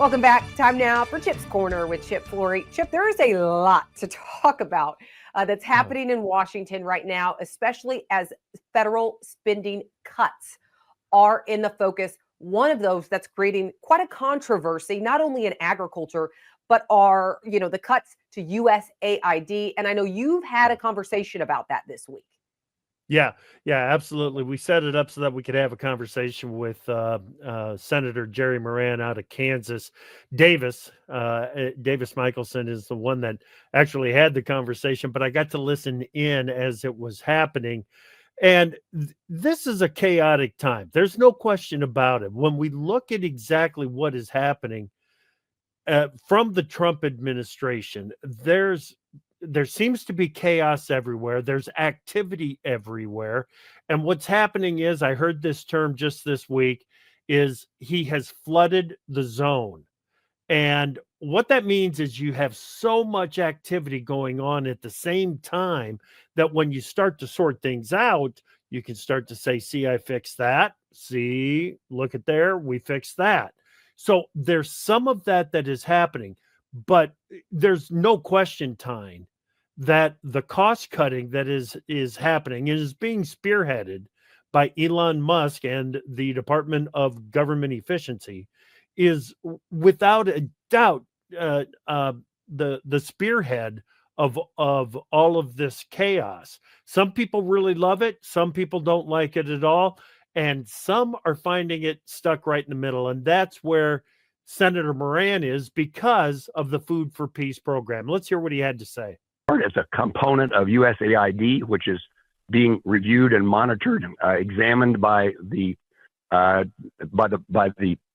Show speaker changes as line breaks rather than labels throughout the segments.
Welcome back. Time now for Chip's Corner with Chip Flory. Chip, there is a lot to talk about that's happening in Washington right now, especially as federal spending cuts are in the focus. One of those that's creating quite a controversy, not only in agriculture, but are, the cuts to USAID. And I know you've had a conversation about that this week.
Yeah, absolutely. We set it up so that we could have a conversation with Senator Jerry Moran out of Kansas. Davis Michelson is the one that actually had the conversation, but I got to listen in as it was happening. And this is a chaotic time. There's no question about it. When we look at exactly what is happening from the Trump administration, there seems to be chaos everywhere. There's activity everywhere. And what's happening is, I heard this term just this week, is he has flooded the zone. And what that means is you have so much activity going on at the same time that when you start to sort things out, you can start to say, see, I fixed that. See, look at there, we fixed that. So there's some of that is happening, but there's no question, Tyne, that the cost cutting that is happening and is being spearheaded by Elon Musk and the Department of Government Efficiency is without a doubt the spearhead of all of this chaos. Some people really love it, some people don't like it at all, and some are finding it stuck right in the middle. And that's where Senator Moran is, because of the Food for Peace program. Let's hear what he had to say.
As a component of USAID, which is being reviewed and monitored, examined by the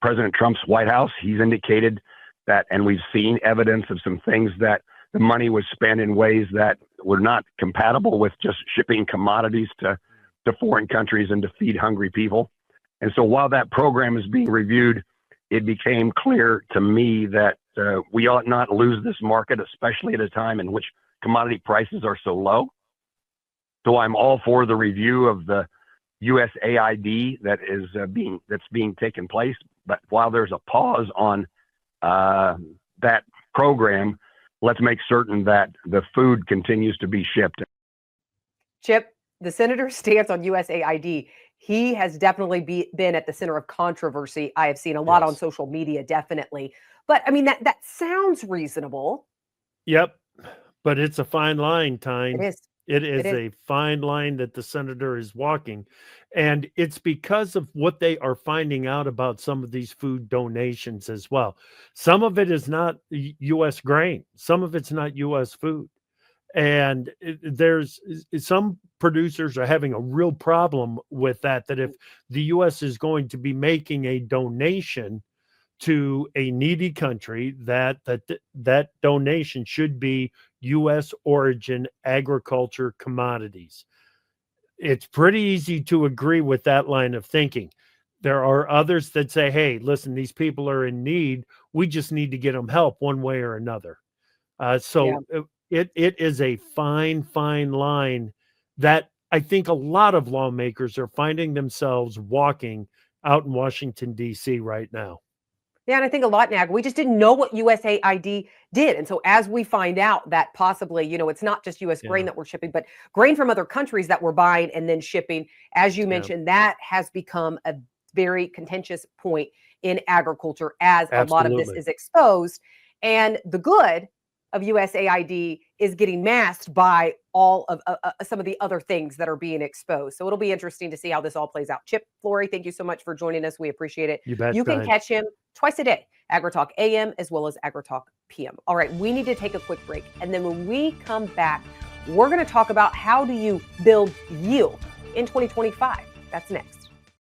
President Trump's White House. He's indicated that, and we've seen evidence of some things, that the money was spent in ways that were not compatible with just shipping commodities to foreign countries and to feed hungry people. And so while that program is being reviewed, it became clear to me that we ought not lose this market, especially at a time in which commodity prices are so low. So I'm all for the review of the USAID that's being taken place. But while there's a pause on that program, let's make certain that the food continues to be shipped.
Chip, the senator's stance on USAID, he has definitely been at the center of controversy. I have seen a lot on social media, definitely. But I mean, that sounds reasonable.
Yep. But it's a fine line, Tyne.
It is.
It is a fine line that the senator is walking. And it's because of what they are finding out about some of these food donations as well. Some of it is not U.S. grain. Some of it's not U.S. food. And there's some producers are having a real problem with that if the U.S. is going to be making a donation to a needy country, that donation should be U.S. origin agriculture commodities. It's pretty easy to agree with that line of thinking. There are others that say, hey, listen, these people are in need. We just need to get them help one way or another. It is a fine line that I think a lot of lawmakers are finding themselves walking out in Washington, D.C. right now.
Yeah, and I think a lot, Nag, we just didn't know what USAID did. And so as we find out that possibly, it's not just U.S. grain that we're shipping, but grain from other countries that we're buying and then shipping, as you mentioned, that has become a very contentious point in agriculture as a lot of this is exposed. And the good of USAID is getting masked by all of some of the other things that are being exposed. So it'll be interesting to see how this all plays out. Chip Flory, thank you so much for joining us. We appreciate it. You can catch him twice a day, AgriTalk AM as well as AgriTalk PM. All right, we need to take a quick break. And then when we come back, we're going to talk about how do you build yield in 2025. That's next.